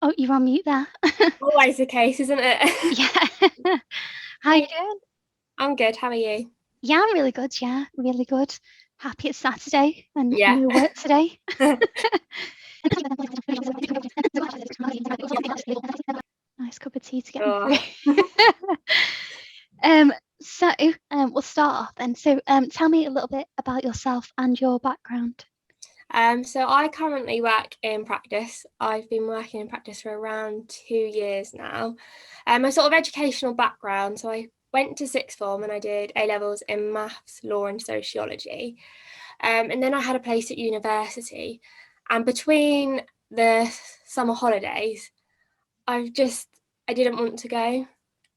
Oh, you're on mute there. Always the case, isn't it? Yeah. How you Hey, doing? I'm good. How are you? Yeah, I'm really good. Yeah, really good. Happy it's Saturday and Yeah. no work today. Nice cup of tea to get me Oh. through. Um, so we'll start off then. So tell me a little bit about yourself and your background. So I currently work in practice. I've been working in practice for around 2 years now. My sort of educational background, so I went to sixth form and I did A levels in maths, law, and sociology. And then I had a place at university. And between the summer holidays, I didn't want to go.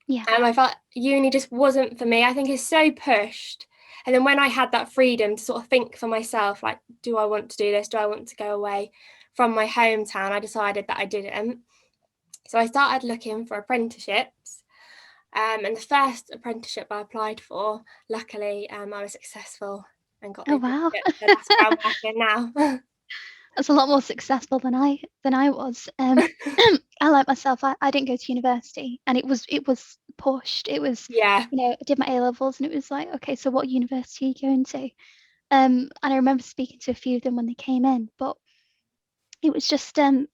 Yeah. I felt uni just wasn't for me. I think it's so pushed. And then when I had that freedom to sort of think for myself, like, do I want to do this? Do I want to go away from my hometown? I decided that I didn't. So I started looking for apprenticeships. And the first apprenticeship I applied for, luckily, I was successful and got the Oh wow. apprenticeship. So that's where I'm working now. That's a lot more successful than I was. I like myself. I didn't go to university, and it was pushed. It was, Yeah, I did my A levels, and it was like, okay, so what university are you going to? And I remember speaking to a few of them when they came in, but it was just, the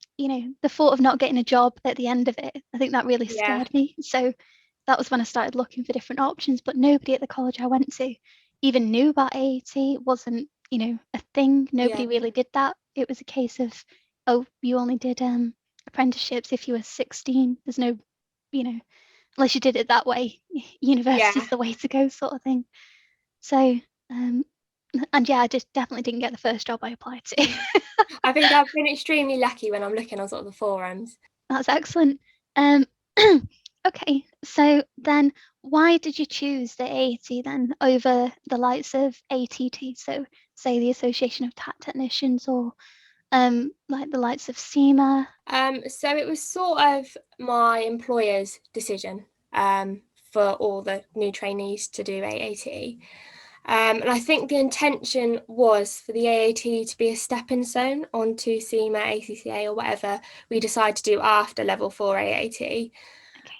thought of not getting a job at the end of it. I think that really yeah, scared me. So that was when I started looking for different options. But nobody at the college I went to even knew about AAT. It wasn't, a thing. yeah, Nobody really did that. It was a case of, oh, you only did apprenticeships if you were 16. There's no, you know, unless you did it that way, yeah. university's the way to go, sort of thing. So, um, and yeah, I just definitely didn't get the first job I applied to. I think I've been extremely lucky when I'm looking on sort of the forums. That's excellent. Um, okay, so then why did you choose the AAT then over the likes of ATT? So say the Association of Tat Technicians or like the likes of SEMA. So it was sort of my employer's decision for all the new trainees to do AAT. And I think the intention was for the AAT to be a stepping stone onto SEMA, ACCA, or whatever we decide to do after level 4 AAT. Okay.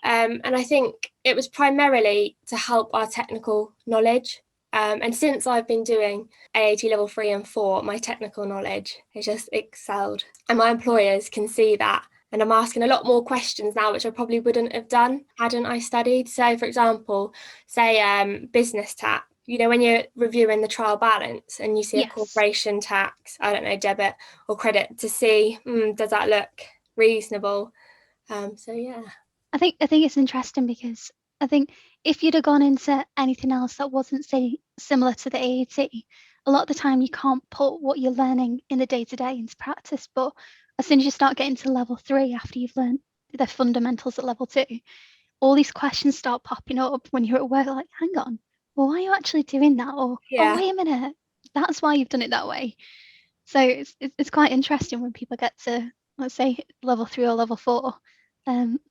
And I think it was primarily to help our technical knowledge. And since I've been doing AAT level 3 and 4, my technical knowledge has just excelled. And my employers can see that. And I'm asking a lot more questions now, which I probably wouldn't have done hadn't I studied. So, for example, say business tax. When you're reviewing the trial balance and you see a Yes. corporation tax, I don't know, debit or credit, to see, does that look reasonable? So, yeah. I think it's interesting because I think if you'd have gone into anything else that wasn't, say, similar to the AAT, a lot of the time you can't put what you're learning in the day to day into practice. But as soon as you start getting to level 3 after you've learned the fundamentals at level 2, all these questions start popping up when you're at work, like, hang on, well, why are you actually doing that? Or, oh, Yeah. wait a minute, that's why you've done it that way. So it's quite interesting when people get to, let's say, level 3 or level 4,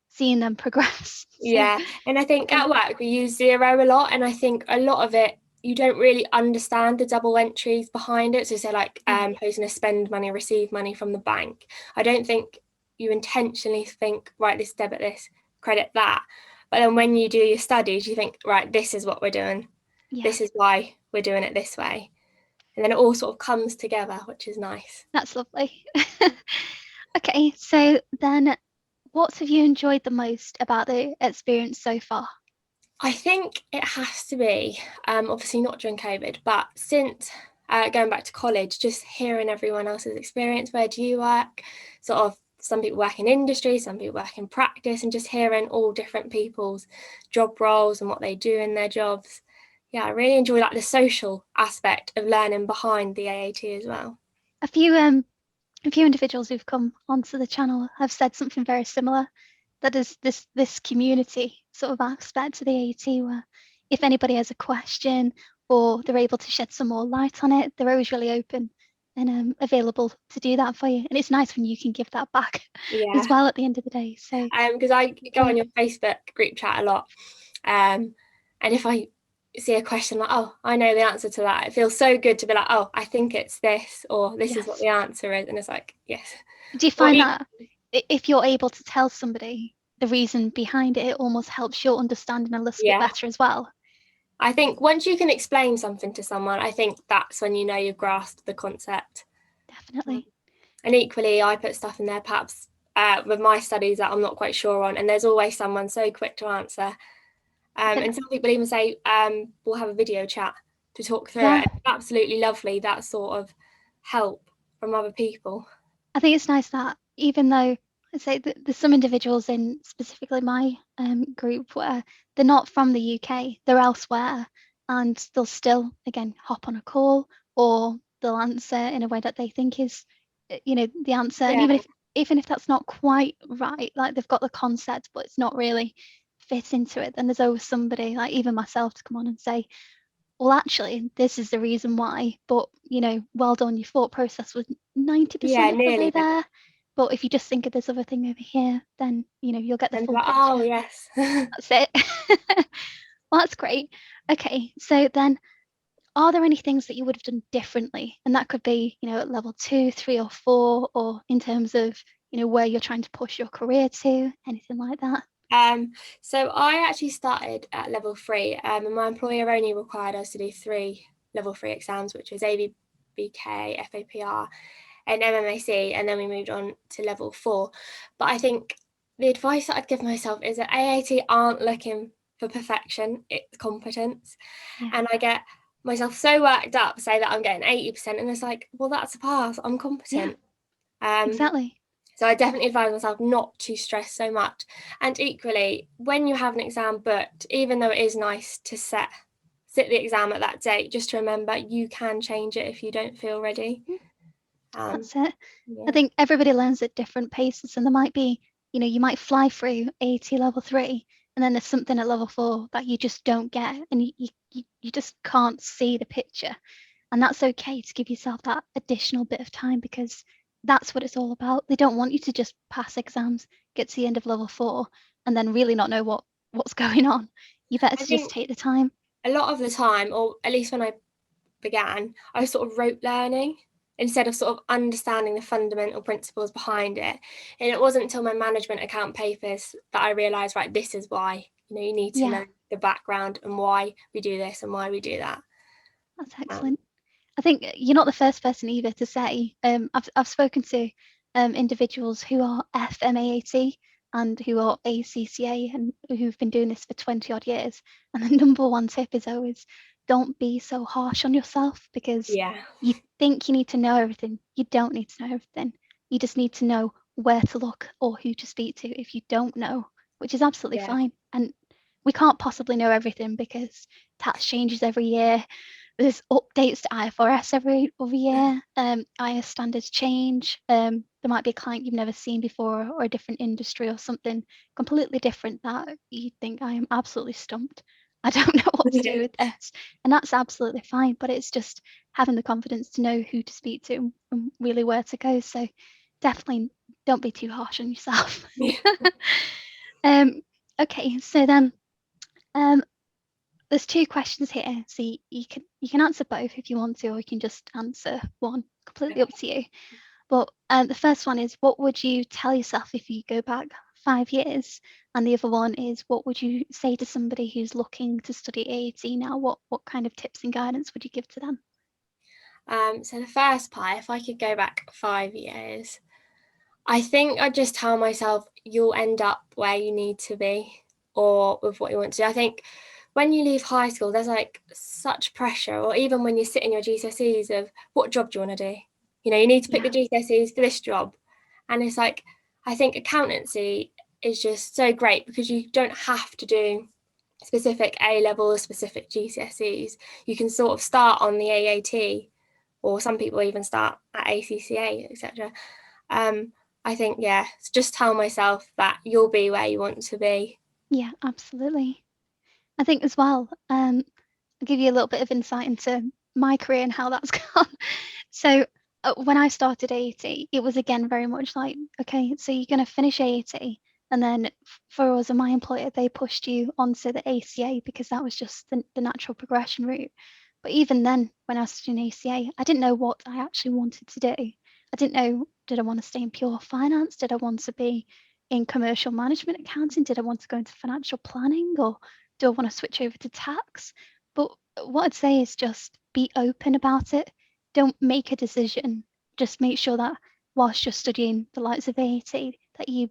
seeing them progress. So Yeah, and I think okay, at work we use zero a lot, and I think a lot of it you don't really understand the double entries behind it. So say like yeah, posting a spend money, receive money from the bank. I don't think you intentionally think, right, this debit this, credit that. But then when you do your studies, you think, right, this is what we're doing. yeah, This is why we're doing it this way. And then it all sort of comes together, which is nice. that's lovely. Okay, so then what have you enjoyed the most about the experience so far? I think it has to be, obviously not during COVID, but since going back to college, just hearing everyone else's experience. Where do you work? Sort of, some people work in industry, some people work in practice, and just hearing all different people's job roles and what they do in their jobs. Yeah, I really enjoy like the social aspect of learning behind the AAT as well. A few a few individuals who've come onto the channel have said something very similar. That is this community sort of aspect to the AAT where if anybody has a question or they're able to shed some more light on it, they're always really open and available to do that for you. And it's nice when you can give that back as Yeah, well at the end of the day. So because I go on great. your Facebook group chat a lot, um, and if I see a question like, oh, I know the answer to that, it feels so good to be like, oh, I think it's this, or this is what Yes. the answer is, and it's like, yes. Do you Or find that if you're able to tell somebody the reason behind it, it almost helps your understanding a little bit Yeah. better as well. I think once you can explain something to someone, I think that's when you know you've grasped the concept. Definitely. And equally, I put stuff in there perhaps with my studies that I'm not quite sure on, and there's always someone so quick to answer. And some people even say, we'll have a video chat to talk through Yeah, it. It's absolutely lovely, that sort of help from other people. I think it's nice that even though I say that there's some individuals in specifically my group where they're not from the UK, they're elsewhere, and they'll still again hop on a call or they'll answer in a way that they think is, the answer. And Yeah, even if that's not quite right, like they've got the concept, but it's not really fit into it, then there's always somebody like even myself to come on and say, well, actually, this is the reason why, but well done, your thought process was 90% yeah, of the way nearly there. there. But if you just think of this other thing over here, then you'll get the And full like, oh, picture. yes. That's it. Well, that's great. Okay, so then are there any things that you would have done differently? And that could be, at level 2, 3, or 4, or in terms of, where you're trying to push your career to, anything like that. So I actually started at level 3, and my employer only required us to do 3 level 3 exams, which was ABBK, FAPR, and MMAC, and then we moved on to level 4. But I think the advice that I'd give myself is that AAT aren't looking for perfection, it's competence. Yeah, And I get myself so worked up, say that I'm getting 80%, and it's like, well, that's a pass, I'm yeah, competent. Um, exactly. so I definitely advise myself not to stress so much. And equally, when you have an exam booked, even though it is nice to sit the exam at that date, just to remember you can change it if you don't feel ready. That's it. I Yeah. think everybody learns at different paces, and there might be, you might fly through AT level 3, and then there's something at level 4 that you just don't get, and you just can't see the picture. And that's okay to give yourself that additional bit of time because that's what it's all about. They don't want you to just pass exams, get to the end of level 4, and then really not know what's going on. You better I to just think take the time. a lot of the time, or at least when I began, I was sort of rote learning instead of sort of understanding the fundamental principles behind it. And it wasn't until my management account papers that I realised, right, this is why, you need to Yeah, know the background and why we do this and why we do that. that's Um, excellent. I think you're not the first person either to say. I've spoken to individuals who are FMAAT and who are ACCA and who've been doing this for 20 odd years. And the number one tip is always don't be so harsh on yourself because yeah, you think you need to know everything. You don't need to know everything. You just need to know where to look or who to speak to if you don't know, which is absolutely yeah, fine. And we can't possibly know everything because tax changes every year, there's updates to IFRS every other year. IS standards change. There might be a client you've never seen before or a different industry or something completely different that you think I am absolutely stumped. I don't know what to do yeah, with this. And that's absolutely fine. But it's just having the confidence to know who to speak to and really where to go. So definitely don't be too harsh on yourself. yeah. um, okay, so then um, there's two questions here, so you can answer both if you want to, or you can just answer one. Completely up to you. But the first one is, what would you tell yourself if you go back 5 years? And the other one is, what would you say to somebody who's looking to study AAT now? What kind of tips and guidance would you give to them? So the first part, if I could go back 5 years, I think I'd just tell myself you'll end up where you need to be or with what you want to do. I think when you leave high school, there's like such pressure, or even when you sit in your GCSEs of what job do you want to do? You need to pick Yeah, the GCSEs for this job. And it's like, I think accountancy is just so great because you don't have to do specific A level or specific GCSEs. You can sort of start on the AAT, or some people even start at ACCA, etc. I think, yeah, just tell myself that you'll be where you want to be. yeah, absolutely. I think as well, I'll give you a little bit of insight into my career and how that's gone. So when I started AAT, it was again very much like, okay, so you're going to finish AAT, and then for us and my employer, they pushed you onto the ACA because that was just the natural progression route. But even then, when I was studying ACA, I didn't know what I actually wanted to do. I didn't know, did I want to stay in pure finance? Did I want to be in commercial management accounting? Did I want to go into financial planning, or do I want to switch over to tax? But what I'd say is just be open about it. Don't make a decision. Just make sure that whilst you're studying the likes of AAT, that you're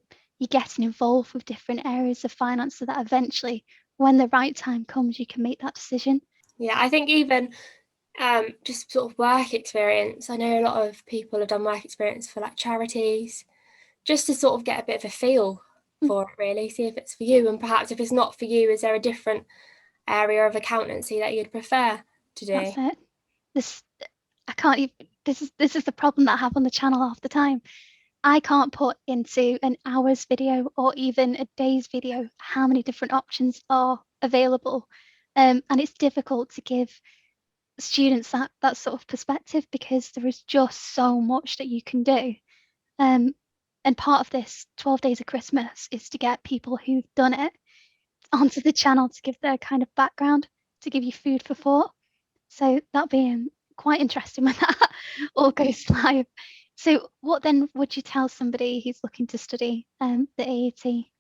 getting involved with different areas of finance so that eventually, when the right time comes, you can make that decision. Yeah, I think even just sort of work experience. I know a lot of people have done work experience for like charities, just to sort of get a bit of a feel Mm, for it, really, see if it's for you. And perhaps if it's not for you, is there a different area of accountancy that you'd prefer to do? that's it. This I can't even. This is the problem that I have on the channel half the time. I can't put into an hour's video or even a day's video how many different options are available. And it's difficult to give students that sort of perspective because there is just so much that you can do. Um, and part of this 12 Days of Christmas is to get people who've done it onto the channel to give their kind of background, to give you food for thought. So that'll be quite interesting when that all goes live. So what then would you tell somebody who's looking to study the AAT?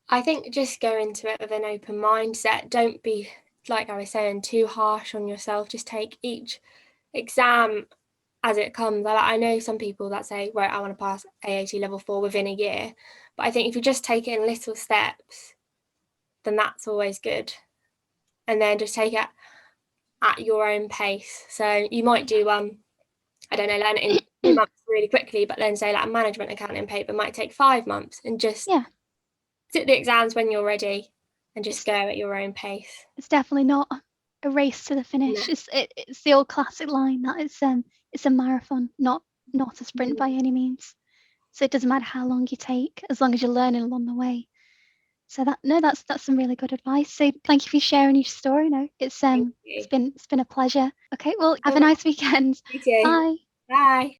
I think just go into it with an open mindset. Don't be, like I was saying, too harsh on yourself. Just take each exam as it comes. I know some people that say, right, I want to pass AAT level 4 within a year. But I think if you just take it in little steps, then that's always good. And then just take it at your own pace. So you might do I don't know, learn it in 2 months really quickly, but then say like a management accounting paper might take 5 months, and just Yeah, sit the exams when you're ready and just it's go at your own pace. it's definitely not a race to the No. finish. It's the old classic line that it's a marathon, not a sprint by any means. So it doesn't matter how long you take, as long as you're learning along the way. So that's some really good advice. So thank you for sharing your story. No, Thank it's you. been a pleasure. Okay, well have a Oh, nice weekend. you too. Bye. Bye.